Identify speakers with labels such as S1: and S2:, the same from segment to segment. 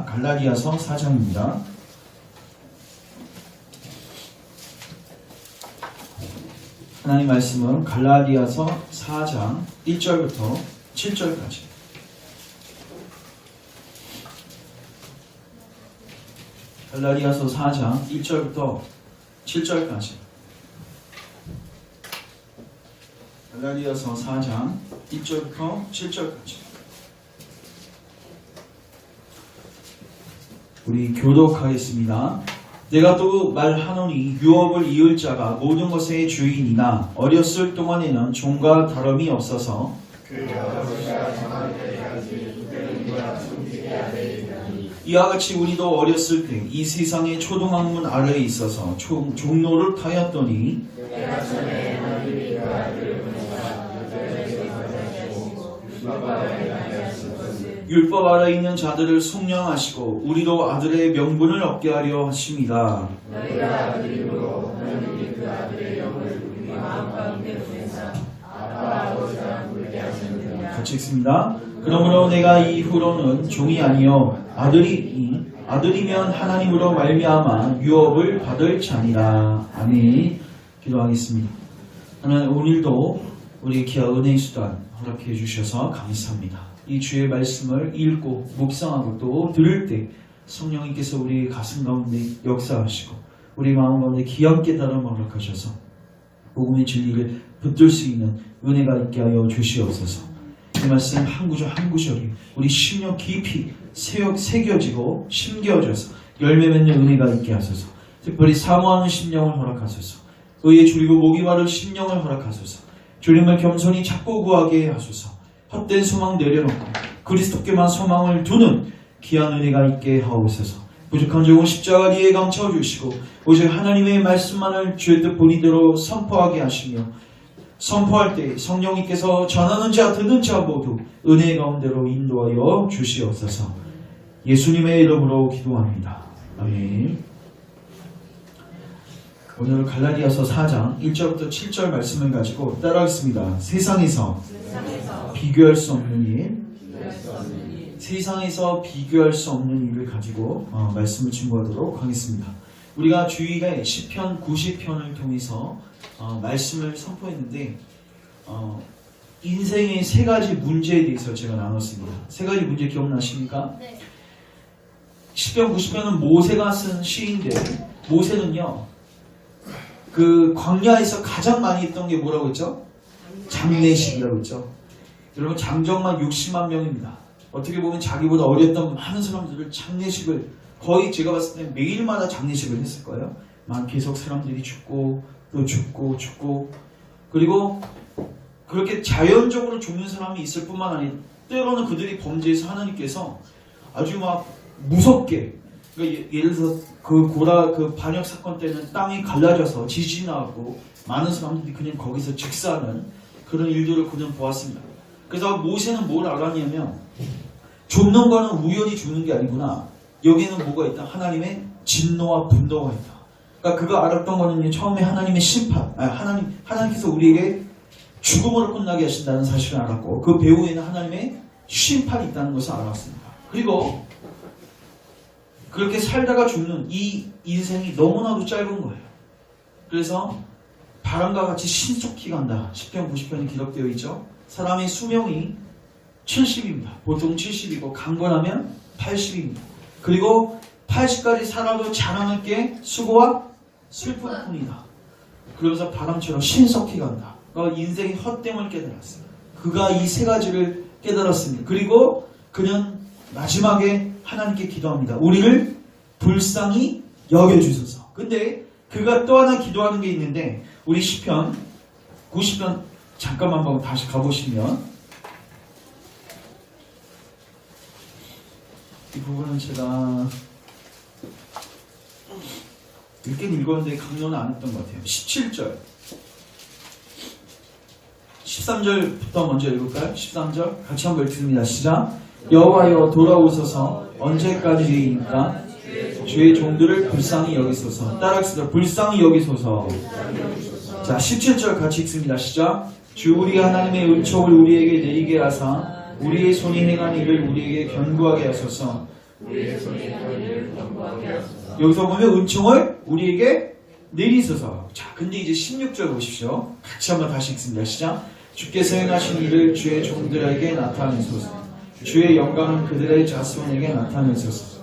S1: 갈라디아서 4장입니다. 하나님 말씀은 갈라디아서 4장 1절부터 7절까지. 갈라디아서 4장 1절부터 7절까지. 갈라디아서 4장 1절부터 7절까지. 우리 교독하겠습니다. 내가 또 말하노니 유업을 이을 자가 모든 것의 주인이나 어렸을 동안에는 종과 다름이 없어서 이와 같이 우리도 어렸을 때 이 세상의 초등학문 아래에 있어서 종로를 타였더니 율법 아래 있는 자들을 속량하시고 우리도 아들의 명분을 얻게 하려 하십니다.
S2: 너희가 아들이므로 하나님이 그 아들의 영을 우리 마음 가운데 보내사 아빠 아버지라 부르게 하시느니라.
S1: 같이 읽습니다. 그러므로 내가 이후로는 종이 아니요 아들이면 하나님으로 말미암아 유업을 받을 자니라. 아멘. 기도하겠습니다. 하나님, 오늘도 우리 귀한 은혜의 수단 허락해 주셔서 감사합니다. 이 주의 말씀을 읽고 묵상하고 또 들을 때 성령님께서 우리 가슴 가운데 역사하시고 우리 마음 가운데 귀한 깨달음을 허락하셔서 복음의 진리를 붙들 수 있는 은혜가 있게 하여 주시옵소서. 이 말씀 한 구절 한 구절이 우리 심령 깊이 새겨지고 심겨져서 열매 맺는 은혜가 있게 하소서. 특별히 사모하는 심령을 허락하소서. 의에 줄이고 목이 마를 심령을 허락하소서. 주님을 겸손히 찾고 구하게 하소서. 헛된 소망 내려놓고 그리스도께만 소망을 두는 귀한 은혜가 있게 하옵소서. 부족한 종은 십자가 뒤에 감춰주시고 오직 하나님의 말씀만을 주의 뜻 본의대로 선포하게 하시며 선포할 때 성령님께서 전하는 자 듣는 자 모두 은혜 가운데로 인도하여 주시옵소서. 예수님의 이름으로 기도합니다. 아멘. 오늘 갈라디아서 4장 1절부터 7절 말씀을 가지고 따라하겠습니다. 세상에서 비교할 수 없는 일, 세상에서 비교할 수 없는 일을 가지고 말씀을 증거하도록 하겠습니다. 우리가 주일에 시편 90편을 통해서 말씀을 선포했는데 인생의 세 가지 문제에 대해서 제가 나눴습니다. 세 가지 문제 기억나십니까?
S3: 네.
S1: 시편 90편은 모세가 쓴 시인데 모세는요 그 광야에서 가장 많이 했던 게 뭐라고 했죠? 장례식이라고 했죠. 여러분 장정만 60만 명입니다. 어떻게 보면 자기보다 어렸던 많은 사람들을 장례식을 거의 제가 봤을 때 매일마다 장례식을 했을 거예요. 막 계속 사람들이 죽고 또 죽고 그리고 그렇게 자연적으로 죽는 사람이 있을 뿐만 아니라 때로는 그들이 범죄해서 하나님께서 아주 막 무섭게 그러니까 예를 들어서 그 반역 사건 때는 땅이 갈라져서 지진이 나고 많은 사람들이 그냥 거기서 즉사하는 그런 일들을 그냥 보았습니다. 그래서 모세는 뭘 알았냐면 죽는 거는 우연히 죽는 게 아니구나. 여기에는 뭐가 있다? 하나님의 진노와 분노가 있다. 그러니까 그가 알았던 거는 처음에 하나님의 심판, 하나님께서 우리에게 죽음으로 끝나게 하신다는 사실을 알았고 그 배후에는 하나님의 심판이 있다는 것을 알았습니다. 그리고 그렇게 살다가 죽는 이 인생이 너무나도 짧은 거예요. 그래서 바람과 같이 신속히 간다. 시편 90편이 기록되어 있죠. 사람의 수명이 70입니다. 보통 70이고 강건하면 80입니다. 그리고 80까지 살아도 자랑할 게 수고와 슬픔뿐이다. 그러면서 바람처럼 신속히 간다. 그러니까 인생의 헛됨을 깨달았어요. 그가 이 세 가지를 깨달았습니다. 그리고 그는 마지막에 하나님께 기도합니다. 우리를 불쌍히 여겨주소서. 근데 그가 또 하나 기도하는 게 있는데 우리 시편 90편 잠깐만 한번 다시 가보시면 이 부분은 제가 읽긴 읽었는데 강론은 안 했던 것 같아요. 17절 13절부터 먼저 읽을까요? 13절 같이 한번 읽습니다. 시작. 여호와여 돌아오소서. 언제까지이니까 주의 종들을 불쌍히 여기소서. 따라하겠습니다. 불쌍히 여기소서. 자 17절 같이 읽습니다. 시작. 주 우리 하나님의 은총을 우리에게 내리게 하사 우리의 손이 행한 일을 우리에게 견고하게 하소서.
S2: 우리의 손에 다리를 견고하게 하소서.
S1: 여기서 보면 은총을 우리에게 내리소서. 자, 근데 이제 16절 보십시오. 같이 한번 다시 읽습니다. 시작. 주께서 행하신 일을 주의 종들에게 나타내소서. 주의 영광은 그들의 자손에게 나타내소서.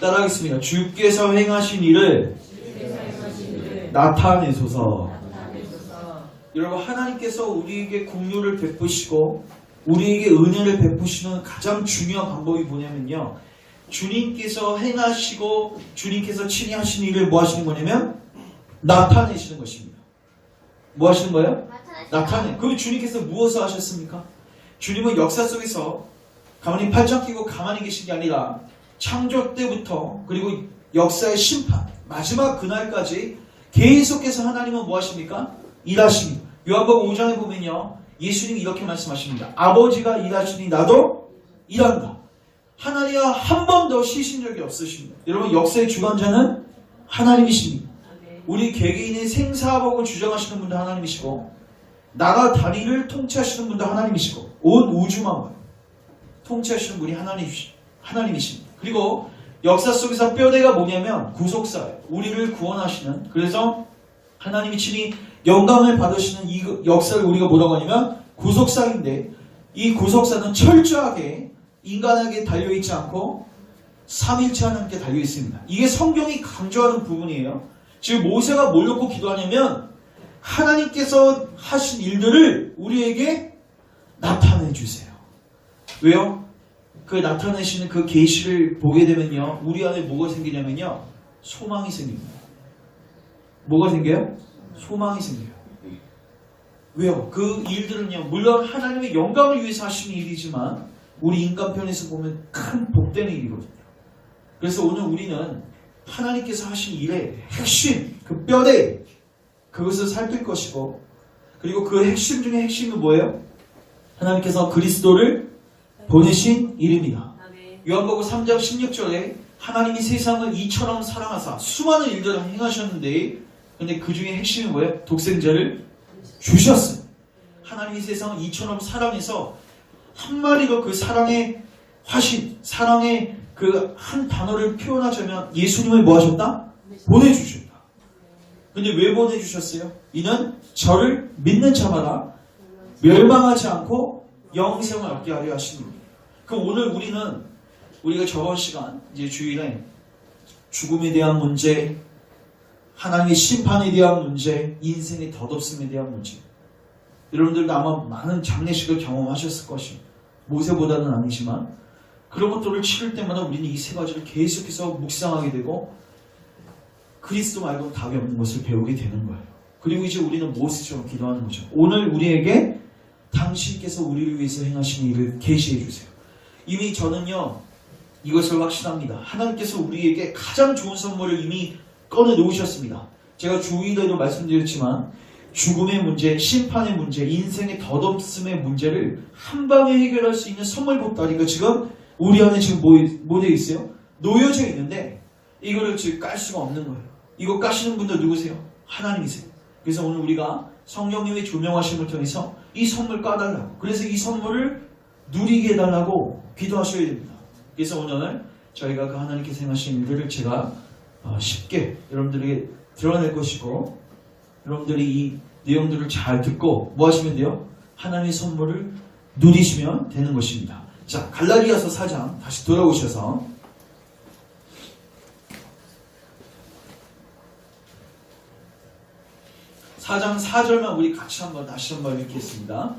S1: 따라하겠습니다. 주께서 행하신 일을 나타내소서. 여러분, 하나님께서 우리에게 긍휼을 베푸시고 우리에게 은혜를 베푸시는 가장 중요한 방법이 뭐냐면요, 주님께서 행하시고 주님께서 친히 하신 일을 뭐 하시는 거냐면 나타내시는 것입니다. 뭐 하시는 거예요? 나타내. 그럼 주님께서 무엇을 하셨습니까? 주님은 역사 속에서 가만히 팔짱 끼고 가만히 계신 게 아니라 창조 때부터 그리고 역사의 심판 마지막 그날까지 계속해서 하나님은 뭐 하십니까? 일하십니다. 요한복음 5장에 보면요, 예수님이 이렇게 말씀하십니다. 아버지가 일하시니 나도 일한다. 하나님과 한 번도 쉬신 적이 없으십니다. 여러분, 역사의 주관자는 하나님이십니다. 우리 개개인의 생사복을 주장하시는 분도 하나님이시고 나라 다리를 통치하시는 분도 하나님이시고 온 우주만을 통치하시는 분이 하나님이십니다. 그리고 역사 속에서 뼈대가 뭐냐면 구속사예요. 우리를 구원하시는, 그래서 하나님이 친히 영광을 받으시는 이 역사를 우리가 뭐라고 하냐면 구속사인데, 이 구속사는 철저하게 인간에게 달려있지 않고 삼일체 하나님께 달려있습니다. 이게 성경이 강조하는 부분이에요. 지금 모세가 뭘 놓고 기도하냐면 하나님께서 하신 일들을 우리에게 나타내 주세요. 왜요? 그 나타내시는 그 계시를 보게 되면요, 우리 안에 뭐가 생기냐면요, 소망이 생깁니다. 뭐가 생겨요? 소망이 생겨요. 왜요? 그 일들은요, 물론 하나님의 영광을 위해서 하시는 일이지만 우리 인간 편에서 보면 큰 복되는 일이거든요. 그래서 오늘 우리는 하나님께서 하신 일의 핵심, 그 뼈대, 그것을 살필 것이고, 그리고 그 핵심 중에 핵심은 뭐예요? 하나님께서 그리스도를 보내신 일입니다. 요한복음 3장 16절에 하나님이 세상을 이처럼 사랑하사 수많은 일들을 행하셨는데, 근데 그 중에 핵심이 뭐예요? 독생자를 주셨어요. 하나님이 세상을 이처럼 사랑해서 한마디로 그 사랑의 화신, 사랑의 그 한 단어를 표현하자면 예수님을 뭐 하셨다? 보내주셨다. 근데 왜 보내주셨어요? 이는 저를 믿는 자마다 멸망하지 않고 영생을 얻게 하려 하십니다. 그럼 오늘 우리가 저번 시간 이제 주일에 죽음에 대한 문제, 하나님의 심판에 대한 문제, 인생의 덧없음에 대한 문제, 여러분들도 아마 많은 장례식을 경험하셨을 것입니다. 모세보다는 아니지만 그런 것들을 치를 때마다 우리는 이 세 가지를 계속해서 묵상하게 되고 그리스도 말고는 답이 없는 것을 배우게 되는 거예요. 그리고 이제 우리는 무엇을 기도하는 거죠? 오늘 우리에게 당신께서 우리를 위해서 행하신 일을 계시해 주세요. 이미 저는요, 이것을 확신합니다. 하나님께서 우리에게 가장 좋은 선물을 이미 꺼내 놓으셨습니다. 제가 주일에도 말씀드렸지만 죽음의 문제, 심판의 문제, 인생의 덧없음의 문제를 한 방에 해결할 수 있는 선물 보따리가 지금 우리 안에 지금 뭐 되어 있어요? 놓여져 있는데 이거를 지금 깔 수가 없는 거예요. 이거 까시는 분들 누구세요? 하나님이세요. 그래서 오늘 우리가 성령님의 조명하심을 통해서 이 선물 까달라고, 그래서 이 선물을 누리게 해달라고 기도하셔야 됩니다. 그래서 오늘 저희가 그 하나님께서 행하신 일들을 제가 쉽게 여러분들에게 드러낼 것이고, 여러분들이 이 내용들을 잘 듣고 뭐 하시면 돼요? 하나님의 선물을 누리시면 되는 것입니다. 자, 갈라디아서 4장 다시 돌아오셔서 4장 4절만 우리 같이 다시 한번 읽겠습니다.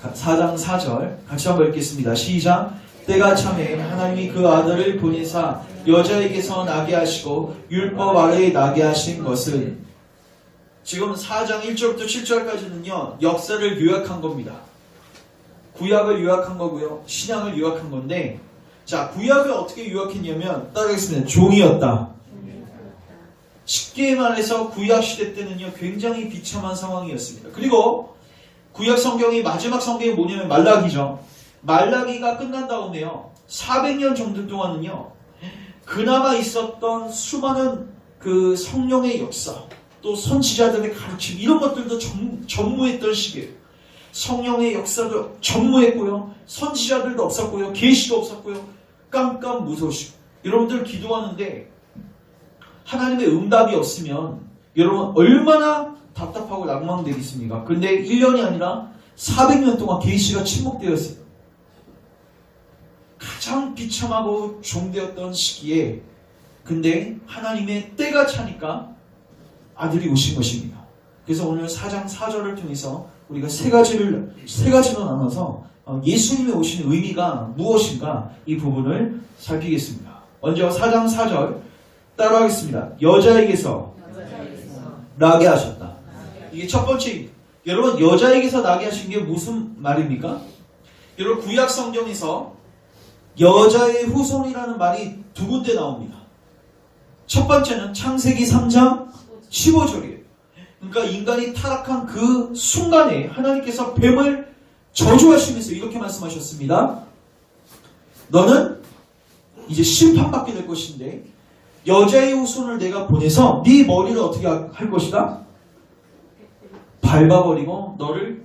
S1: 4장 4절 같이 한번 읽겠습니다. 시작. 때가 참에 하나님이 그 아들을 보내사 여자에게서 나게 하시고 율법 아래에 나게 하신 것은, 지금 4장 1절부터 7절까지는요 역사를 요약한 겁니다. 구약을 요약한 거고요, 신약을 요약한 건데, 자, 구약을 어떻게 요약했냐면 따라하겠습니다. 종이었다. 쉽게 말해서 구약 시대 때는요 굉장히 비참한 상황이었습니다. 그리고 구약 성경이 마지막 성경이 뭐냐면 말라기죠. 말라기가 끝난 다음에요 400년 정도 동안은요 그나마 있었던 수많은 그 성령의 역사, 또 선지자들의 가르침, 이런 것들도 전무했던 시기예요. 성령의 역사도 전무했고요, 선지자들도 없었고요, 계시도 없었고요, 깜깜무소식. 여러분들 기도하는데 하나님의 응답이 없으면 여러분 얼마나 답답하고 낭망되겠습니까? 근데 1년이 아니라 400년 동안 계시가 침묵되었어요. 가장 비참하고 종되었던 시기에 근데 하나님의 때가 차니까 아들이 오신 것입니다. 그래서 오늘 4장 4절을 통해서 우리가 세 가지로 나눠서 예수님의 오신 의미가 무엇인가 이 부분을 살피겠습니다. 먼저 4장 4절 따라하겠습니다. 여자에게서 나게 하셨다. 이게 첫 번째. 여러분 여자에게서 나게 하신 게 무슨 말입니까? 여러분 구약 성경에서 여자의 후손이라는 말이 두 군데 나옵니다. 첫 번째는 창세기 3장 15절이에요. 그러니까 인간이 타락한 그 순간에 하나님께서 뱀을 저주하시면서 이렇게 말씀하셨습니다. 너는 이제 심판받게 될 것인데 여자의 후손을 내가 보내서 네 머리를 어떻게 할 것이다? 밟아버리고 너를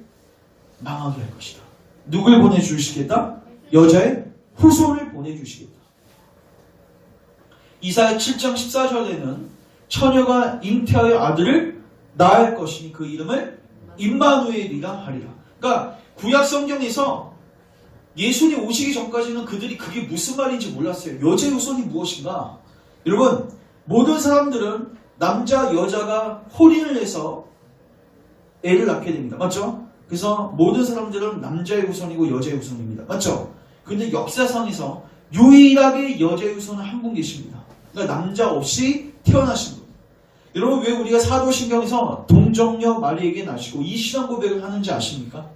S1: 망하게 할 것이다. 누굴 보내주시겠다? 여자의 후손을 보내주시겠다. 이사야 7장 14절에는 처녀가 잉태하여 아들을 낳을 것이니 그 이름을 임마누엘이라 하리라. 그러니까 구약 성경에서 예수님 오시기 전까지는 그들이 그게 무슨 말인지 몰랐어요. 여자의 후손이 무엇인가? 여러분 모든 사람들은 남자 여자가 혼인을 해서 애를 낳게 됩니다. 맞죠? 그래서 모든 사람들은 남자의 후손이고 여자의 후손입니다. 맞죠? 근데 역사상에서 유일하게 여자의 후손은 한 분 계십니다. 그러니까 남자 없이 태어나신 분. 여러분 왜 우리가 사도신경에서 동정녀 마리에게 나시고 이 신앙 고백을 하는지 아십니까?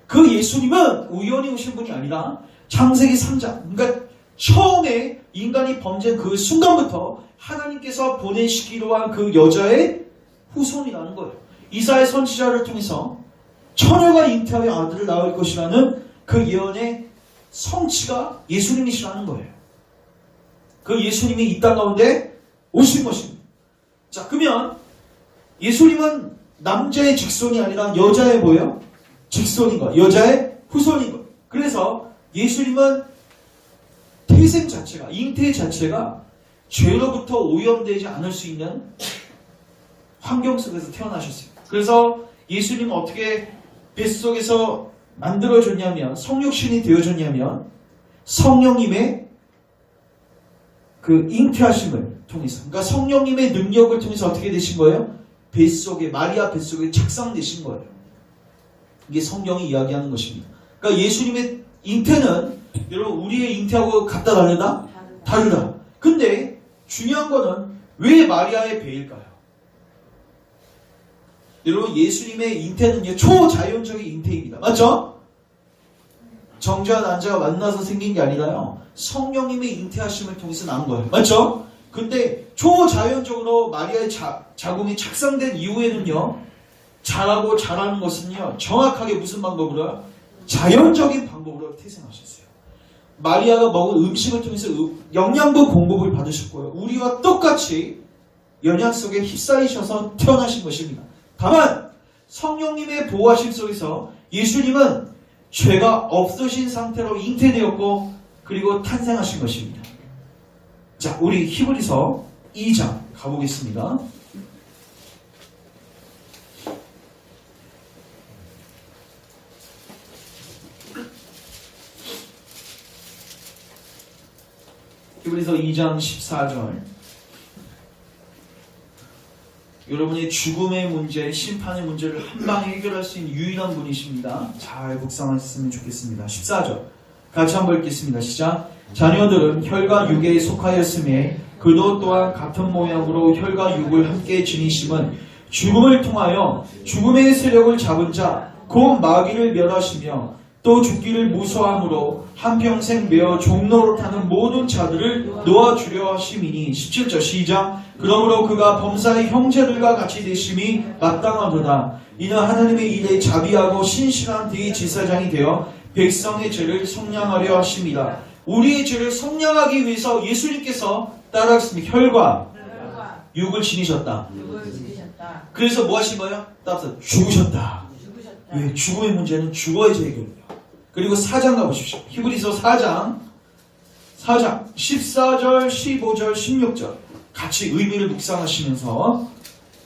S1: 그 예수님은 우연히 오신 분이 아니라 창세기 3장 그러니까 처음에 인간이 범죄한 그 순간부터 하나님께서 보내시기로 한 그 여자의 후손이라는 거예요. 이사야 선지자를 통해서 처녀가 잉태하여 아들을 낳을 것이라는 그 예언의 성취가 예수님이시라는 거예요. 그 예수님이 이 땅 가운데 오신 것입니다. 자, 그러면 예수님은 남자의 직손이 아니라 여자의 뭐예요? 직손인 거예요. 여자의 후손인 거예요. 그래서 예수님은 태생 자체가, 잉태 자체가 죄로부터 오염되지 않을 수 있는 환경 속에서 태어나셨어요. 그래서 예수님은 어떻게 뱃속에서 만들어졌냐면 성육신이 되어졌냐면 성령님의 그 잉태하심을 통해서 그러니까 성령님의 능력을 통해서 어떻게 되신 거예요? 뱃속에 마리아 뱃속에 착상되신 거예요. 이게 성경이 이야기하는 것입니다. 그러니까 예수님의 잉태는 여러분 우리의 잉태하고 같다 다르다? 다르다. 근데 중요한 거는 왜 마리아의 배일까요? 여러분 예수님의 잉태는요 초자연적인 잉태입니다. 맞죠? 정자와 난자가 만나서 생긴 게 아니라요 성령님의 잉태하심을 통해서 나온 거예요. 맞죠? 근데 초자연적으로 마리아의 자궁이 착상된 이후에는요 자라고 자라는 것은요 정확하게 무슨 방법으로요? 자연적인 방법으로 태생하셨어요. 마리아가 먹은 음식을 통해서 영양분 공급을 받으셨고요. 우리와 똑같이 영양 속에 휩싸이셔서 태어나신 것입니다. 다만 성령님의 보호하심 속에서 예수님은 죄가 없으신 상태로 잉태되었고 그리고 탄생하신 것입니다. 자, 우리 히브리서 2장 가보겠습니다. 히브리서 2장 14절 여러분의 죽음의 문제, 심판의 문제를 한방에 해결할 수 있는 유일한 분이십니다. 잘 묵상하셨으면 좋겠습니다. 14절 같이 한번 읽겠습니다. 시작. 자녀들은 혈과 육에 속하였음에 그도 또한 같은 모양으로 혈과 육을 함께 지니심은 죽음을 통하여 죽음의 세력을 잡은 자 곧 마귀를 멸하시며 또 죽기를 무서함으로 한평생 매어 종노릇하는 모든 자들을 놓아주려 하심이니 17절 시작. 그러므로 그가 범사의 형제들과 같이 되심이 마땅하도다. 이는 하나님의 일에 자비하고 신실한 대제사장이 되어 백성의 죄를 속량하려 하심이다. 우리의 죄를 속량하기 위해서 예수님께서 따라하셨습니다. 혈과 육을 지니셨다. 그래서 뭐 하신 거예요? 따라서 죽으셨다. 왜? 죽음의 문제는 죽어야지 해결돼요. 그리고 4장 가보십시오. 히브리서 4장 4장 14절, 15절, 16절 같이 의미를 묵상하시면서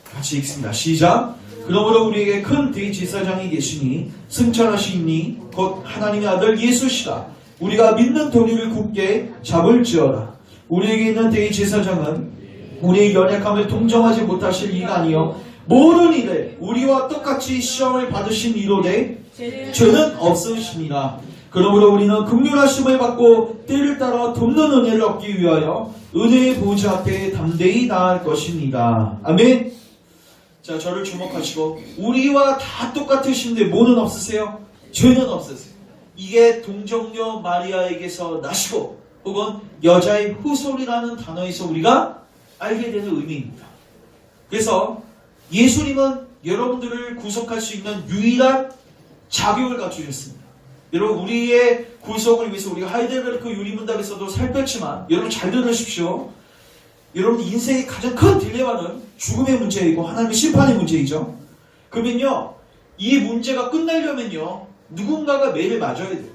S1: 같이 읽습니다. 시작. 그러므로 우리에게 큰 대제사장이 계시니 승천하시니 곧 하나님의 아들 예수시라. 우리가 믿는 도리를 굳게 잡을지어다. 우리에게 있는 대제사장은 우리의 연약함을 동정하지 못하실 이가 아니요 모든 일에 우리와 똑같이 시험을 받으신 이로되 죄는 없으시니라. 그러므로 우리는 긍휼하심을 받고 때를 따라 돕는 은혜를 얻기 위하여 은혜의 보좌 앞에 담대히 나아갈 것입니다. 아멘. 자, 저를 주목하시고 우리와 다 똑같으신데 뭐는 없으세요? 죄는 없으세요. 이게 동정녀 마리아에게서 나시고 혹은 여자의 후손이라는 단어에서 우리가 알게 되는 의미입니다. 그래서 예수님은 여러분들을 구속할 수 있는 유일한 자격을 갖추셨습니다. 여러분, 우리의 구속을 위해서 우리가 하이델베르크 유리문답에서도 살폈지만 여러분 잘 들으십시오. 여러분 인생의 가장 큰 딜레마는 죽음의 문제이고 하나님의 심판의 문제이죠. 그러면요, 이 문제가 끝나려면요 누군가가 매를 맞아야 돼요.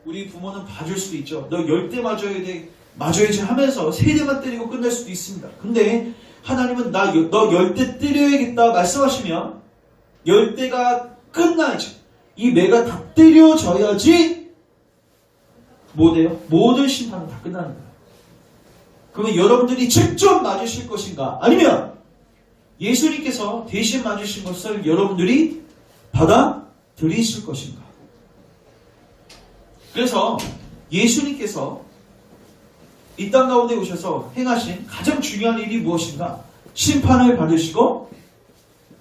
S1: 우리 부모는 봐줄 수도 있죠. 너 10대 맞아야 돼, 맞아야지 하면서 3대만 때리고 끝날 수도 있습니다. 근데 하나님은 너 10대 때려야겠다 말씀하시면 10대가 끝나야지, 이 매가 다 때려져야지 뭐 돼요? 모든 심판은 다 끝나는 거예요. 그러면 여러분들이 직접 맞으실 것인가? 아니면 예수님께서 대신 맞으신 것을 여러분들이 받아들이실 것인가? 그래서 예수님께서 이 땅 가운데 오셔서 행하신 가장 중요한 일이 무엇인가? 심판을 받으시고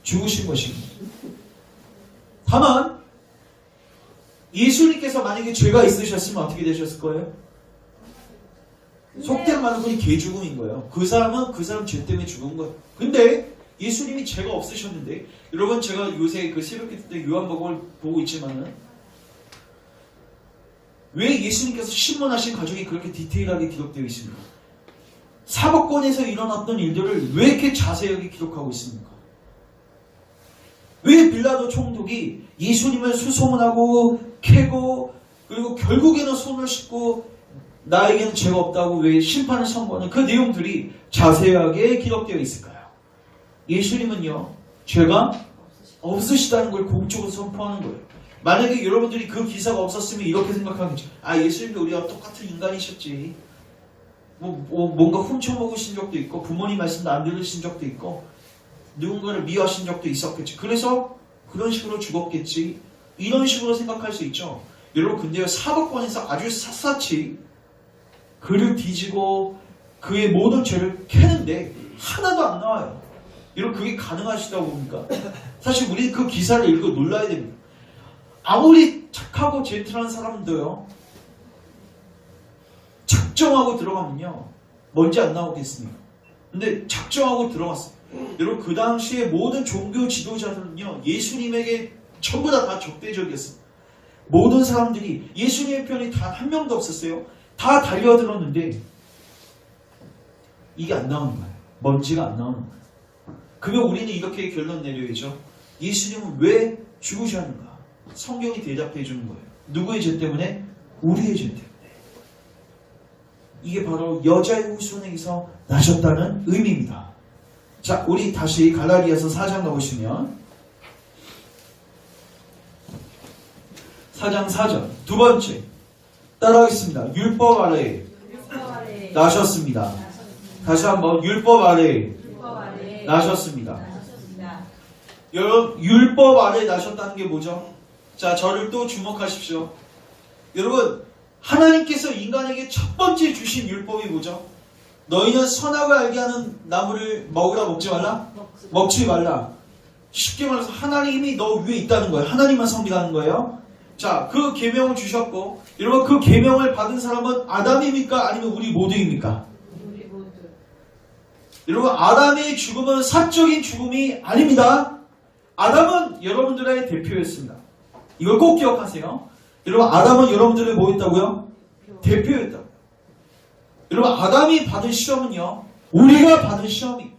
S1: 죽으신 것입니다. 다만 예수님께서 만약에 죄가 있으셨으면 어떻게 되셨을 거예요? 속된 말로 그냥 개죽음인 거예요. 그 사람은 그 사람 죄 때문에 죽은 거예요. 근데 예수님이 죄가 없으셨는데, 여러분 제가 요새 그 새벽기도 때 요한복음을 보고 있지만은 왜 예수님께서 신문하신 가족이 그렇게 디테일하게 기록되어 있습니까? 사법권에서 일어났던 일들을 왜 이렇게 자세하게 기록하고 있습니까? 왜 빌라도 총독이 예수님을 수소문하고 캐고 그리고 결국에는 손을 씻고 나에게는 죄가 없다고 왜 심판을 선고하는 그 내용들이 자세하게 기록되어 있을까요? 예수님은요 죄가 없으시다는 걸 공적으로 선포하는 거예요. 만약에 여러분들이 그 기사가 없었으면 이렇게 생각하겠죠. 아, 예수님도 우리와 똑같은 인간이셨지. 뭔가 훔쳐먹으신 적도 있고 부모님 말씀도 안 들으신 적도 있고 누군가를 미워하신 적도 있었겠지. 그래서 그런 식으로 죽었겠지. 이런 식으로 생각할 수 있죠. 여러분, 근데요 사법권에서 아주 샅샅이 그를 뒤지고 그의 모든 죄를 캐는데 하나도 안 나와요. 여러분, 그게 가능하시다고 봅니까? 사실 우리 그 기사를 읽고 놀라야 됩니다. 아무리 착하고 젠틀한 사람도요 작정하고 들어가면요 뭔지 안 나오겠습니까? 근데 작정하고 들어갔어요. 여러분, 그 당시에 모든 종교 지도자들은요 예수님에게 전부 다 적대적이었어요. 모든 사람들이 예수님의 편이 단 한 명도 없었어요. 다 달려들었는데 이게 안 나오는 거예요. 먼지가 안 나오는 거예요. 그러면 우리는 이렇게 결론 내려야죠. 예수님은 왜 죽으셨는가? 성경이 대답해 주는 거예요. 누구의 죄 때문에? 우리의 죄 때문에. 이게 바로 여자의 후손에게서 나셨다는 의미입니다. 자, 우리 다시 갈라디아서 4장 나오시면 4장 4절 두 번째 따라하겠습니다. 율법 아래에 나셨습니다. 다시 한번 율법 아래에 나셨습니다. 여러분, 율법 아래에 나셨다는 게 뭐죠? 자, 저를 또 주목하십시오. 여러분, 하나님께서 인간에게 첫 번째 주신 율법이 뭐죠? 너희는 선악을 알게 하는 나무를 먹으라, 먹지 말라? 먹지 말라. 쉽게 말해서 하나님이 너 위에 있다는 거예요. 하나님만 섬기라는 거예요. 자, 그 계명을 주셨고, 여러분, 그 계명을 받은 사람은 아담입니까? 아니면 우리 모두입니까?
S2: 우리 모두.
S1: 여러분, 아담의 죽음은 사적인 죽음이 아닙니다. 아담은 여러분들의 대표였습니다. 이걸 꼭 기억하세요. 여러분, 아담은 여러분들의 뭐였다고요? 대표였다고요. 여러분, 아담이 받은 시험은요 우리가 받은 시험이에요.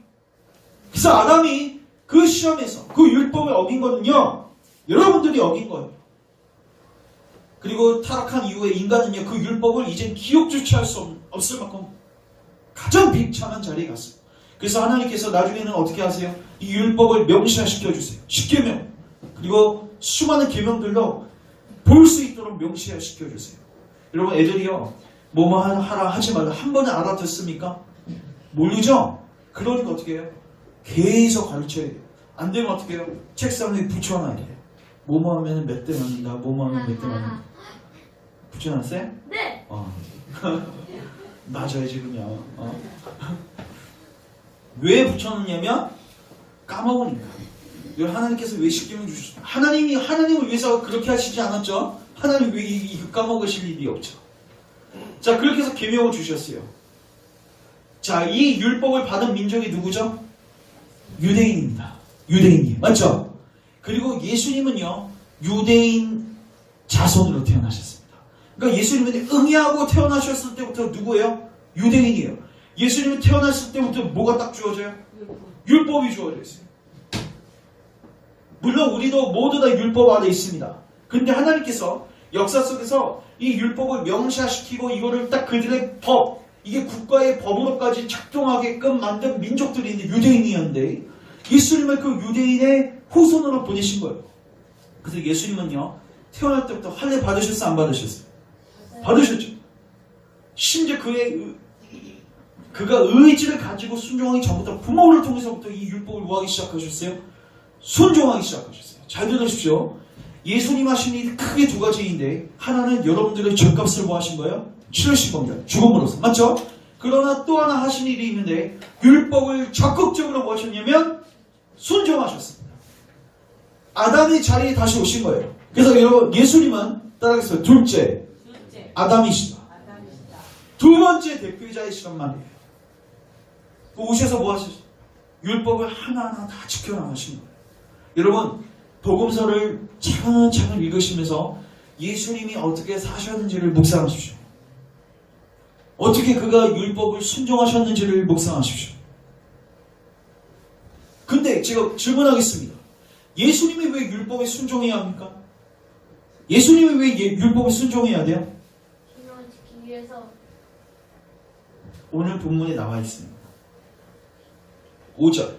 S1: 그래서 아담이 그 시험에서 그 율법을 어긴 거는요 여러분들이 어긴 거예요. 그리고 타락한 이후에 인간은요, 그 율법을 이젠 기억조차 할 수 없을 만큼 가장 비참한 자리에 갔어요. 그래서 하나님께서 나중에는 어떻게 하세요? 이 율법을 명시화시켜주세요. 10계명. 그리고 수많은 계명들로 볼 수 있도록 명시화시켜주세요. 여러분, 애들이요, 뭐뭐 하라 하지 말라 한 번에 알아듣습니까? 모르죠? 그러니까 어떻게 해요? 계속 가르쳐야 돼요. 안 되면 어떻게 해요? 책상 위에 붙여놔야 돼요. 뭐뭐 하면 몇 대 맞는다, 뭐뭐 하면 몇 대 맞는다. 붙여놨어요?
S2: 네.
S1: 맞아요, 지금요. 왜 붙여놓냐면 까먹으니까. 하나님께서 왜 십계명 주셨죠? 하나님을 위해서 그렇게 하시지 않았죠? 하나님 왜 이거 까먹으실 일이 없죠? 자, 그렇게 해서 계명을 주셨어요. 자, 이 율법을 받은 민족이 누구죠? 유대인입니다. 유대인이에요. 맞죠? 그리고 예수님은요, 유대인 자손으로 태어나셨습니다. 그러니까 예수님은 응애하고 태어나셨을 때부터 누구예요? 유대인이에요. 예수님이 태어났을 때부터 뭐가 딱 주어져요? 율법이 주어져 있어요. 물론 우리도 모두 다 율법 안에 있습니다. 그런데 하나님께서 역사 속에서 이 율법을 명시화시키고 이거를 딱 그들의 법, 이게 국가의 법으로까지 작동하게끔 만든 민족들이 있는데 유대인이었는데 예수님을 그 유대인의 후손으로 보내신 거예요. 그래서 예수님은요, 태어날 때부터 할례 받으셨어요? 안 받으셨어요? 받으셨죠. 심지어 그가 의지를 가지고 순종하기 전부터 부모를 통해서부터 이 율법을 뭐하기 시작하셨어요? 순종하기 시작하셨어요. 잘 들으십시오. 예수님 하신 일이 크게 두 가지인데 하나는 여러분들의 죄값을 뭐 하신 거예요? 치르신 겁니다. 죽음으로써. 맞죠? 그러나 또 하나 하신 일이 있는데 율법을 적극적으로 뭐 하셨냐면 순종하셨습니다. 아담의 자리에 다시 오신 거예요. 그래서 여러분, 예수님은 따라하겠어요. 둘째, 아담이시다. 두 번째 대표자이시란 말이에요. 오셔서 뭐 하시죠? 율법을 하나하나 다 지켜나가신 거예요. 여러분, 복음서를 차근차근 읽으시면서 예수님이 어떻게 사셨는지를 묵상하십시오. 어떻게 그가 율법을 순종하셨는지를 묵상하십시오. 근데 제가 질문하겠습니다. 예수님이 왜 율법에 순종해야 합니까? 예수님이 왜 율법에 순종해야 돼요?
S2: 계명을 지키기 위해서.
S1: 오늘 본문에 나와 있습니다. 5절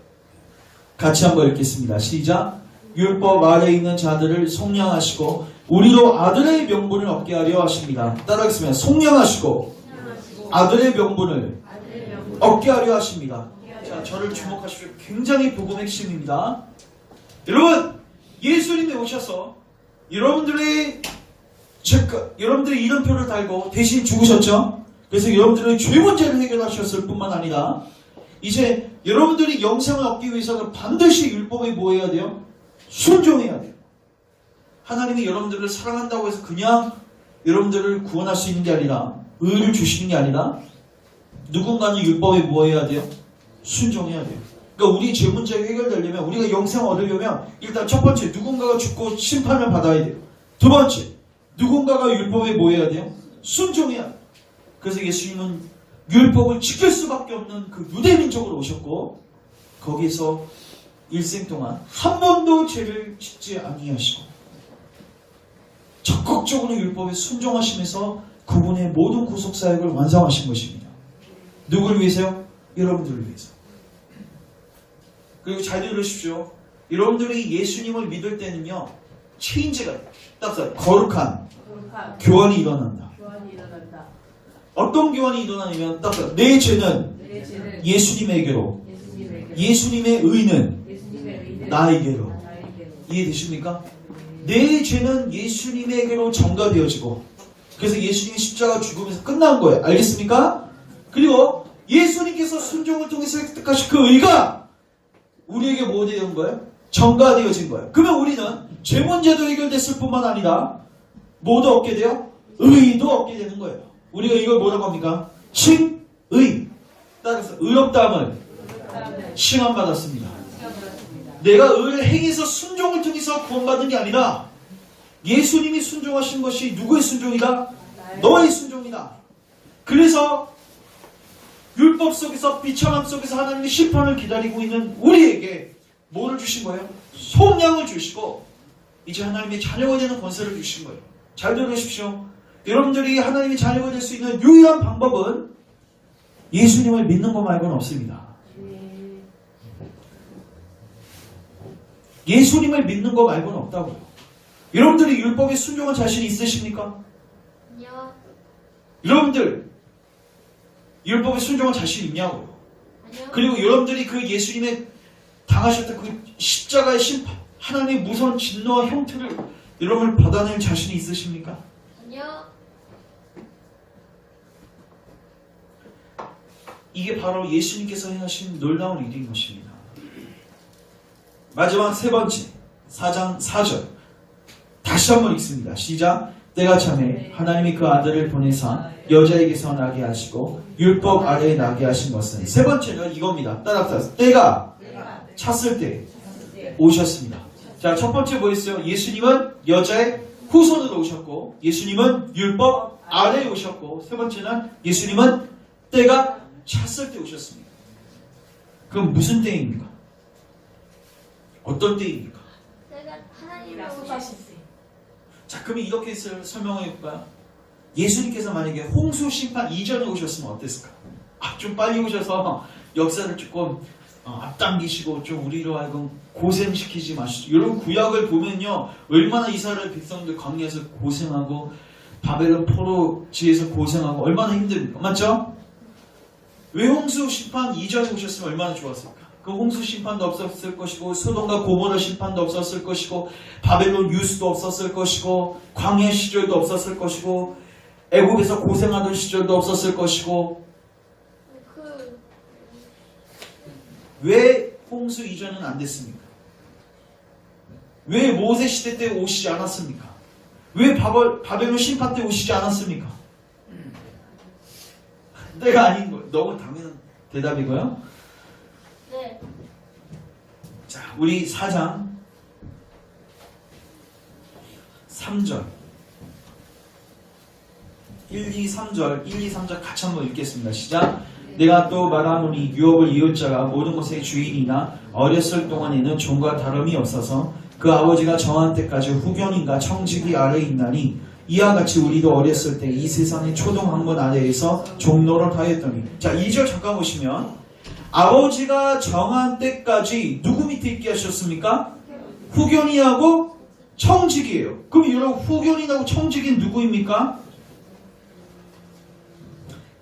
S1: 같이 한번 읽겠습니다. 시작. 율법 아래 있는 자들을 속량하시고 우리로 아들의 명분을 얻게 하려 하십니다. 따라하겠습니다. 속량하시고 아들의 명분을 얻게 하려 하십니다. 자, 저를 주목하십시오. 굉장히 복음 핵심입니다. 여러분, 예수님이 오셔서 여러분들이 이름표를 달고 대신 죽으셨죠? 그래서 여러분들의 죄 문제를 해결하셨을 뿐만 아니라 이제 여러분들이 영생을 얻기 위해서는 반드시 율법에 뭐 해야 돼요? 순종해야 돼요. 하나님이 여러분들을 사랑한다고 해서 그냥 여러분들을 구원할 수 있는 게 아니라 의를 주시는 게 아니라 누군가는 율법에 뭐 해야 돼요? 순종해야 돼요. 그러니까 우리 죄 문제가 해결되려면 우리가 영생을 얻으려면 일단 첫 번째 누군가가 죽고 심판을 받아야 돼요. 두 번째 누군가가 율법에 뭐 해야 돼요? 순종해야 돼요. 그래서 예수님은 율법을 지킬 수밖에 없는 그 유대민족으로 오셨고 거기서 일생 동안 한 번도 죄를 짓지 아니하시고 적극적으로 율법에 순종하시면서 그분의 모든 구속사역을 완성하신 것입니다. 누구를 위해서요? 여러분들을 위해서. 그리고 잘 들으십시오. 여러분들이 예수님을 믿을 때는요, 체인지가 딱 거룩한 교환이 일어난다. 어떤 교환이 일어나냐면 딱 내 죄는 예수님에게로, 예수님의 의는 나에게로. 이해되십니까? 내 죄는 예수님에게로 전가되어지고 그래서 예수님의 십자가 죽음에서 끝난 거예요. 알겠습니까? 그리고 예수님께서 순종을 통해서 획득하신 그 의가 우리에게 뭐 되는 거예요? 전가되어진 거예요. 그러면 우리는 죄 문제도 해결됐을 뿐만 아니라 뭐도 얻게 돼요? 의도 얻게 되는 거예요. 우리가 이걸 뭐라고 합니까? 칭의. 따라서 의롭다함을 칭함받았습니다. 내가 의를 행해서 순종을 통해서 구원받는 게 아니라 예수님이 순종하신 것이 누구의 순종이다? 너의 순종이다. 그래서 율법 속에서 비참함 속에서 하나님의 심판을 기다리고 있는 우리에게 뭐를 주신 거예요? 속량을 주시고 이제 하나님의 자녀가 되는 권세를 주신 거예요. 잘 들으십시오. 여러분들이 하나님의 자녀가 될 수 있는 유일한 방법은 예수님을 믿는 것 말고는 없습니다. 예수님을 믿는 것 말고는 없다고요. 여러분들이 율법에 순종한 자신이 있으십니까?
S2: 아니요.
S1: 여러분들 율법에 순종한 자신 있냐고요.
S2: 아니요.
S1: 그리고 여러분들이 그 예수님의 당하셨던 그 십자가의 심판, 하나님의 무서운 진노와 형태를 여러분을 받아낼 자신이 있으십니까?
S2: 아니요.
S1: 이게 바로 예수님께서 행하신 놀라운 일인 것입니다. 마지막 세 번째 4장 4절 다시 한번 읽습니다. 시작. 때가 참에 하나님이 그 아들을 보내사 여자에게서 나게 하시고 율법 아래에 나게 하신 것은 세 번째는 이겁니다. 따라서 때가 찼을 때 오셨습니다. 자, 첫 번째 뭐였어요? 예수님은 여자의 후손으로 오셨고 예수님은 율법 아래에 오셨고 세 번째는 예수님은 때가 찼을 때 오셨습니다. 그럼 무슨 때입니까? 어떤 때입니까?
S2: 내가 하나님을 오셨을 때.
S1: 자, 그러면 이렇게 설명해 볼까요? 예수님께서 만약에 홍수 심판 이전에 오셨으면 어땠을까? 좀 빨리 오셔서 역사를 조금 앞당기시고 좀 우리로 하여금 고생시키지 마시죠. 여러분 구약을 보면요 얼마나 이스라엘 백성들 광야에서 고생하고 바벨론 포로지에서 고생하고 얼마나 힘듭니까? 맞죠? 왜 홍수 심판 이전에 오셨으면 얼마나 좋았을까? 그 홍수 심판도 없었을 것이고 소돔과 고모라 심판도 없었을 것이고 바벨론 유수도 없었을 것이고 광야 시절도 없었을 것이고 애국에서 고생하던 시절도 없었을 것이고 왜 홍수 이전은 안 됐습니까? 왜 모세 시대 때 오시지 않았습니까? 왜 바벨론 심판 때 오시지 않았습니까? 때가 아닌 거 너무 당연한 대답이고요.
S2: 네.
S1: 자, 우리 4장 3절 1, 2, 3절 같이 한번 읽겠습니다. 시작. 내가 또 말하노니 유업을 이을 자가 모든 것의 주인이나 어렸을 동안에는 종과 다름이 없어서 그 아버지가 정한 때까지 후견인과 청지기 아래에 있나니 이와 같이 우리도 어렸을 때 이 세상의 초동학문 아래에서 종노릇 하였더니. 자, 2절 잠깐 보시면 아버지가 정한 때까지 누구 밑에 있게 하셨습니까? 후견이하고 청지기예요. 그럼 여러분 후견인하고 청지기는 누구입니까?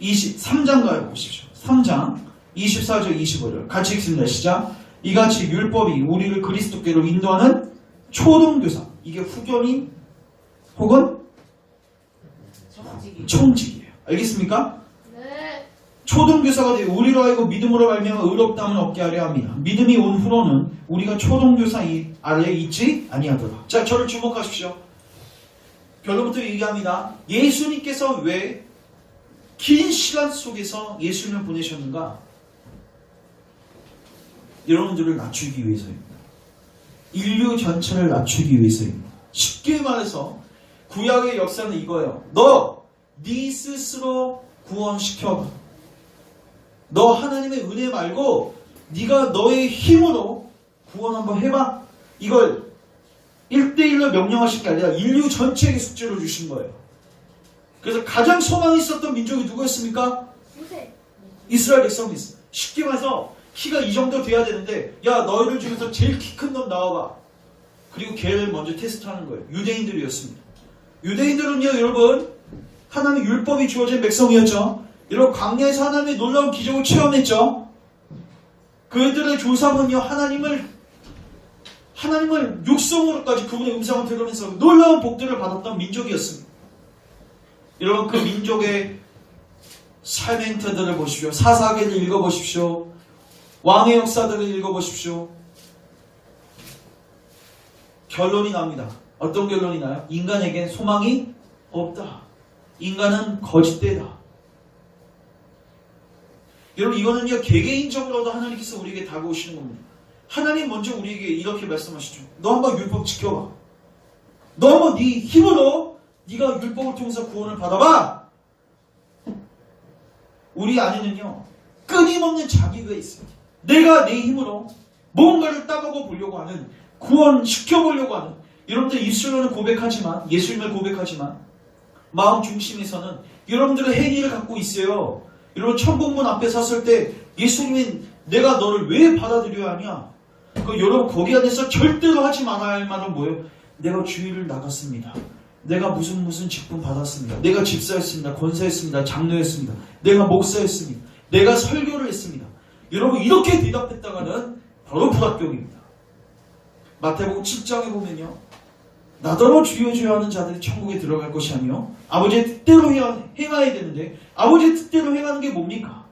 S1: 3장 가요 보십시오. 3장 24절 25절 같이 읽습니다. 시작. 이같이 율법이 우리를 그리스도께로 인도하는 초등교사. 이게 후견인 혹은 청지기예요. 알겠습니까?
S2: 네.
S1: 초등교사가 되어 우리로 하여금 믿음으로 말미암아 의롭다함을 얻게 하려 합니다. 믿음이 온 후로는 우리가 초등교사 아래에 있지 아니하더라. 자, 저를 주목하십시오. 결론부터 얘기합니다. 예수님께서 왜 긴 시간 속에서 예수님을 보내셨는가? 여러분들을 낮추기 위해서입니다. 인류 전체를 낮추기 위해서입니다. 쉽게 말해서 구약의 역사는 이거예요. 너 네 스스로 구원시켜봐. 너 하나님의 은혜 말고 네가 너의 힘으로 구원 한번 해봐. 이걸 1대1로 명령하신 게 아니라 인류 전체에게 숙제를 주신 거예요. 그래서 가장 소망이 있었던 민족이 누구였습니까?
S2: 모세.
S1: 이스라엘 백성이었어요. 쉽게 말해서 키가 이 정도 돼야 되는데 야 너희들 중에서 제일 키 큰 놈 나와봐. 그리고 걔를 먼저 테스트하는 거예요. 유대인들이었습니다. 유대인들은요 여러분 하나님의 율법이 주어진 백성이었죠. 여러분 광야에서 하나님의 놀라운 기적을 체험했죠. 그들의 조상은요 하나님을 육성으로까지 그분의 음성을 들으면서 놀라운 복들을 받았던 민족이었습니다. 여러분 그 민족의 삶의 행태들을 보십시오. 사사기를 읽어보십시오. 왕의 역사들을 읽어보십시오. 결론이 납니다. 어떤 결론이 나요? 인간에겐 소망이 없다. 인간은 거짓되다. 여러분 이거는요 개개인적으로도 하나님께서 우리에게 다가오시는 겁니다. 하나님 먼저 우리에게 이렇게 말씀하시죠. 너 한번 율법 지켜봐. 너 한번 네 힘으로 네가 율법을 통해서 구원을 받아봐. 우리 안에는요 끊임없는 자기가 있어요. 내가 내 힘으로 뭔가를 따먹어 보려고 하는 구원시켜 보려고 하는 여러분들 입술로는 고백하지만, 예수님을 고백하지만 마음 중심에서는 여러분들의 행위를 갖고 있어요. 여러분 천국문 앞에 섰을 때 예수님이 내가 너를 왜 받아들여야 하냐? 여러분 거기 안에서 절대로 하지 말아야 할 말은 뭐예요? 내가 주일을 나갔습니다. 내가 무슨 직분 받았습니다. 내가 집사였습니다. 권사였습니다. 장로였습니다. 내가 목사였습니다. 내가 설교를 했습니다. 여러분 이렇게 대답했다가는 바로 불합격입니다. 마태복음 7장에 보면요. 나더러 주여 주여 하는 자들이 천국에 들어갈 것이 아니요 아버지의 뜻대로 행해야 되는데 아버지의 뜻대로 행하는 게 뭡니까?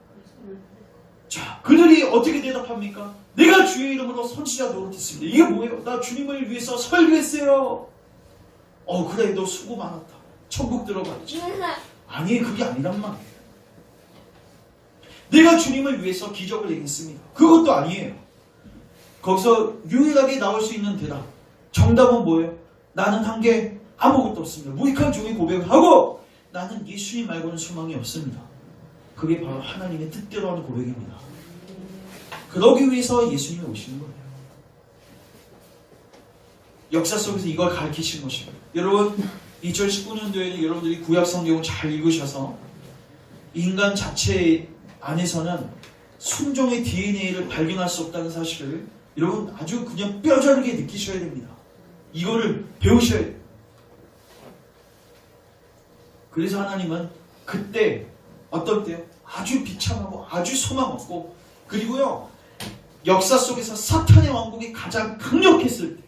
S1: 자, 그들이 어떻게 대답합니까? 내가 주의 이름으로 선지자 노릇했습니다. 이게 뭐예요? 나 주님을 위해서 설교했어요. 그래 너 수고 많았다. 천국 들어가야지. 아니 그게 아니란 말이에요. 내가 주님을 위해서 기적을 행했습니다. 그것도 아니에요. 거기서 유일하게 나올 수 있는 대답. 정답은 뭐예요? 나는 한 게 아무것도 없습니다. 무익한 종의 고백을 하고 나는 예수님 말고는 소망이 없습니다. 그게 바로 하나님의 뜻대로 하는 고백입니다. 그러기 위해서 예수님이 오시는 거예요. 역사 속에서 이걸 가르치신 것입니다. 여러분 2019년도에는 여러분들이 구약 성경을 잘 읽으셔서 인간 자체 안에서는 순종의 DNA를 발견할 수 없다는 사실을 여러분 아주 그냥 뼈저리게 느끼셔야 됩니다. 이거를 배우셔야 돼요. 그래서 하나님은 그때 어떨 때요? 아주 비참하고 아주 소망 없고 그리고요 역사 속에서 사탄의 왕국이 가장 강력했을 때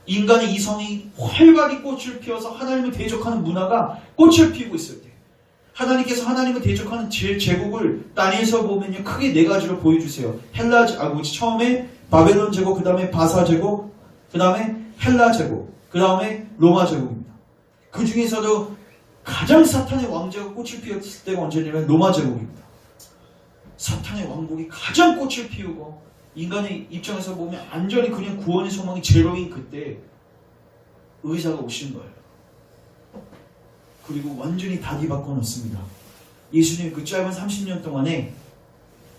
S1: 인간의 이성이 활발히 꽃을 피워서 하나님을 대적하는 문화가 꽃을 피우고 있을 때 하나님께서 하나님을 대적하는 제국을 다니엘서 보면요 크게 네 가지로 보여주세요. 처음에 바벨론 제국, 그 다음에 바사 제국, 그 다음에 헬라 제국, 그 다음에 로마 제국입니다. 그 중에서도 가장 사탄의 왕제가 꽃을 피웠을 때가 언제냐면 로마 제국입니다. 사탄의 왕국이 가장 꽃을 피우고 인간의 입장에서 보면 완전히 그냥 구원의 소망이 제로인 그때 의사가 오신 거예요. 그리고 완전히 다 뒤바꿔 놓습니다. 예수님 그 짧은 30년 동안에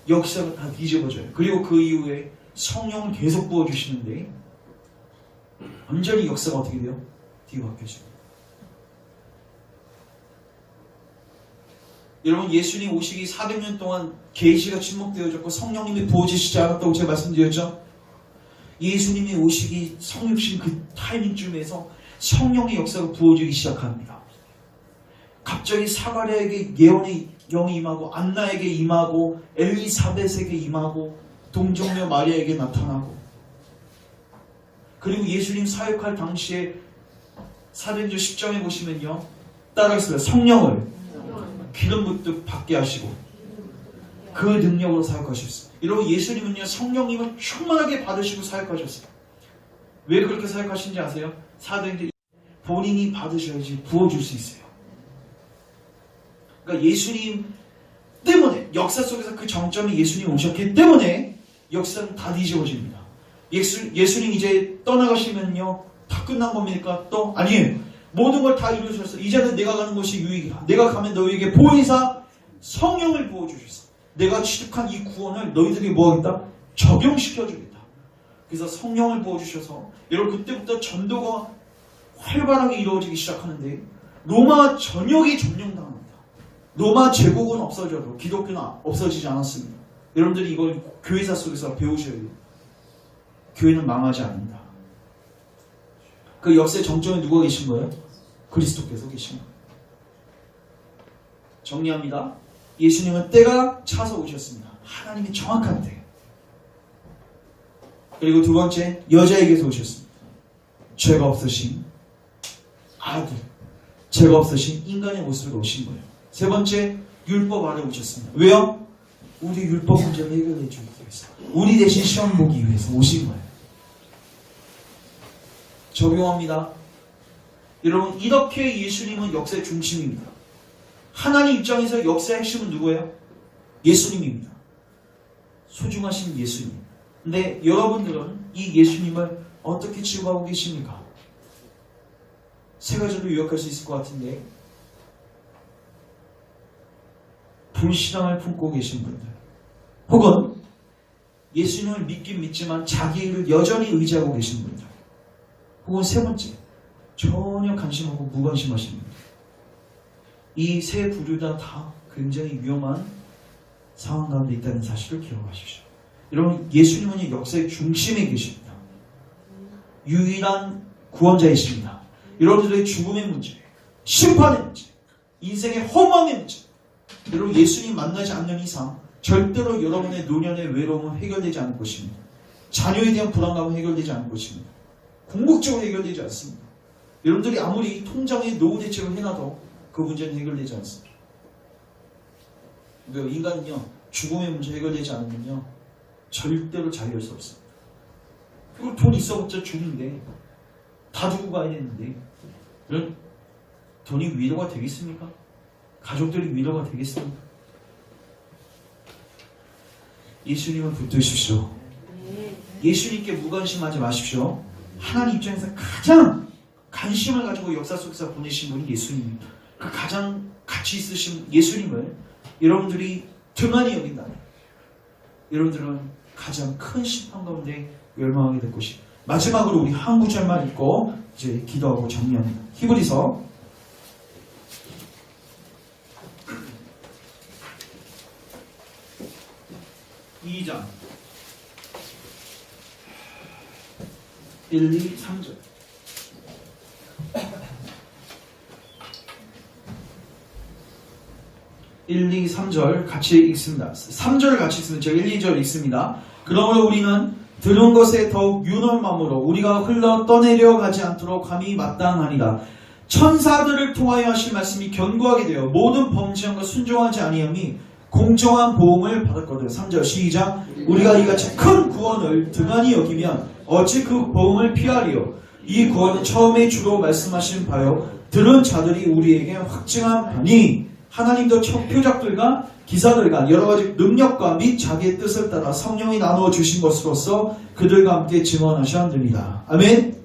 S1: 역사가 다 뒤집어져요. 그리고 그 이후에 성령을 계속 부어주시는데 완전히 역사가 어떻게 돼요? 뒤바뀌어져요. 여러분 예수님 오시기 400년 동안 계시가 침묵되어졌고 성령님이 부어지시지 않았다고 제가 말씀드렸죠? 예수님이 오시기 성육신 그 타이밍쯤에서 성령의 역사가 부어지기 시작합니다. 갑자기 사가랴에게 예언의 영이 임하고 안나에게 임하고 엘리사벳에게 임하고 동정녀 마리아에게 나타나고 그리고 예수님 사역할 당시에 사도행전 10장에 보시면요 따라했어요. 성령을 기름 붓듯 받게 하시고 그 능력으로 사역하셨어요. 여러분 예수님은요 성령님을 충만하게 받으시고 사역하셨어요. 왜 그렇게 사역하신지 아세요? 사도행전 본인이 받으셔야지 부어줄 수 있어요. 그러니까 예수님 때문에 역사 속에서 그 정점이 예수님 오셨기 때문에 역사는 다 뒤집어집니다. 예수님 이제 떠나가시면요 다 끝난 겁니까? 또 아니에요. 모든 걸 다 이루셨어. 이제는 내가 가는 곳이 유익이다. 내가 가면 너희에게 보혜사 성령을 부어주셨어. 내가 취득한 이 구원을 너희들에게 뭐하겠다? 적용시켜주겠다. 그래서 성령을 부어주셔서 여러분 그때부터 전도가 활발하게 이루어지기 시작하는데 로마 전역이 점령당합니다. 로마 제국은 없어져도 기독교는 없어지지 않았습니다. 여러분들이 이걸 교회사 속에서 배우셔야 돼요. 교회는 망하지 않는다. 그 역사의 정점에 누가 계신 거예요? 그리스도께서 계신 거예요. 정리합니다. 예수님은 때가 차서 오셨습니다. 하나님의 정확한 때. 그리고 두 번째, 여자에게서 오셨습니다. 죄가 없으신 아들, 죄가 없으신 인간의 모습으로 오신 거예요. 세 번째, 율법 아래 오셨습니다. 왜요? 우리 율법 문제를 해결해 주기 위해서, 우리 대신 시험 보기 위해서 오신 거예요. 적용합니다. 여러분 이렇게 예수님은 역사의 중심입니다. 하나님 입장에서 역사의 핵심은 누구예요? 예수님입니다. 소중하신 예수님. 근데 여러분들은 이 예수님을 어떻게 취급하고 계십니까? 세 가지로 요약할 수 있을 것 같은데 불신앙을 품고 계신 분들 혹은 예수님을 믿긴 믿지만 자기 일을 여전히 의지하고 계신 분들 혹은 세 번째, 전혀 관심하고 무관심하시는 분. 이 세 부류 다 굉장히 위험한 상황 가운데 있다는 사실을 기억하십시오. 여러분, 예수님은 역사의 중심에 계십니다. 유일한 구원자이십니다. 여러분들의 죽음의 문제, 심판의 문제, 인생의 허망의 문제, 여러분 예수님 만나지 않는 이상 절대로 여러분의 노년의 외로움은 해결되지 않을 것입니다. 자녀에 대한 불안감은 해결되지 않을 것입니다. 궁극적으로 해결되지 않습니다. 여러분들이 아무리 통장에 노후 대책을 해놔도 그 문제는 해결되지 않습니다. 그러니까 인간은요, 죽음의 문제 해결되지 않으면요 절대로 자유할 수 없습니다. 그리고 돈 있어봤자 죽는데 다 두고 가야 되는데 그런 돈이 위로가 되겠습니까? 가족들이 위로가 되겠습니까? 예수님을 붙드십시오. 예수님께 무관심하지 마십시오. 하나님 입장에서 가장 관심을 가지고 역사 속에서 보내신 분이 예수님입니다. 그 가장 가치 있으신 예수님을 여러분들이 등한히 여긴다면 여러분들은 가장 큰 심판 가운데 멸망하게 될 것입니다. 마지막으로 우리 한 구절만 읽고 이제 기도하고 정리합니다. 히브리서 2장 1, 2, 3절 1, 2, 3절 같이 읽습니다. 3절 같이 읽습니다. 제가 1, 2절 읽습니다. 그러므로 우리는 들은 것에 더욱 유노한 마음으로 우리가 흘러 떠내려 가지 않도록 감히 마땅하니라. 천사들을 통하여 하실 말씀이 견고하게 되어 모든 범죄한 것 순종하지 아니함이 공정한 보응을 받았거든. 3절 시작. 우리가 이같이 큰 구원을 등한히 여기면 어찌 그 보응을 피하리요. 이 구원은 처음에 주로 말씀하신 바요 들은 자들이 우리에게 확증한 바니 하나님도 표적들과 기사들과 여러가지 능력과 및 자기의 뜻을 따라 성령이 나누어 주신 것으로서 그들과 함께 증언하셨느니라. 아멘.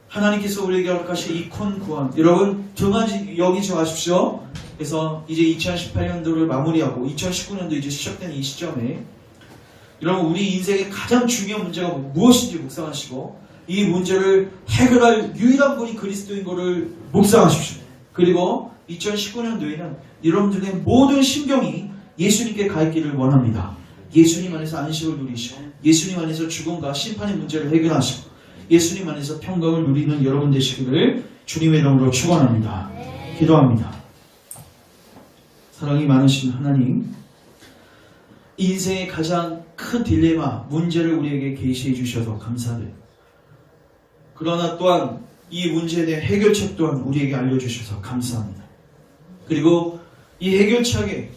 S1: 하나님께서 우리에게 허락하신 이 큰 구원 여러분 등한히 여기지 마십시오. 그래서 이제 2018년도를 마무리하고 2019년도 이제 시작된 이 시점에 여러분 우리 인생의 가장 중요한 문제가 무엇인지 묵상하시고 이 문제를 해결할 유일한 분이 그리스도인 것을 묵상하십시오. 그리고 2019년도에는 여러분들의 모든 신경이 예수님께 가 있기를 원합니다. 예수님 안에서 안식을 누리시고 예수님 안에서 죽음과 심판의 문제를 해결하시고 예수님 안에서 평강을 누리는 여러분 되시기를 주님의 이름으로 축원합니다. 기도합니다. 사랑이 많으신 하나님, 인생의 가장 큰 딜레마, 문제를 우리에게 계시해 주셔서 감사드립니다. 그러나 또한 이 문제에 대한 해결책 또한 우리에게 알려주셔서 감사합니다. 그리고 이 해결책에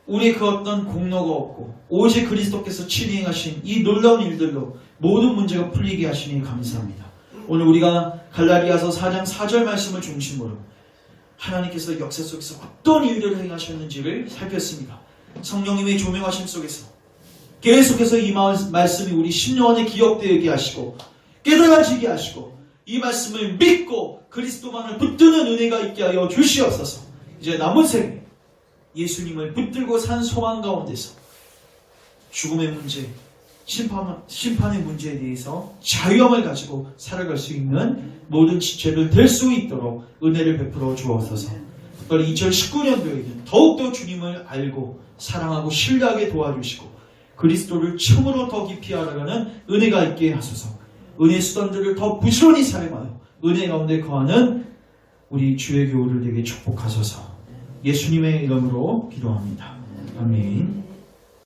S1: 우리의 그 어떤 공로가 없고 오직 그리스도께서 진행하신 이 놀라운 일들로 모든 문제가 풀리게 하시니 감사합니다. 오늘 우리가 갈라디아서 4장 4절 말씀을 중심으로 하나님께서 역사 속에서 어떤 일들을 행하셨는지를 살폈습니다. 성령님의 조명하심 속에서 계속해서 이 말씀이 우리 심령 안에 기억되게 하시고 깨달아지게 하시고 이 말씀을 믿고 그리스도만을 붙드는 은혜가 있게 하여 주시옵소서. 이제 남은 생에 예수님을 붙들고 산 소망 가운데서 죽음의 문제, 심판의 문제에 대해서 자유함을 가지고 살아갈 수 있는 모든 지체들 될 수 있도록 은혜를 베풀어 주옵소서. 특별히 2019년도에는 더욱더 주님을 알고 사랑하고 신뢰하게 도와주시고 그리스도를 처음으로 더 깊이 알아가는 은혜가 있게 하소서. 은혜 수단들을 더 부지런히 사용하여 은혜 가운데 거하는 우리 주의 교우를 되게 축복하소서. 예수님의 이름으로 기도합니다. 아멘.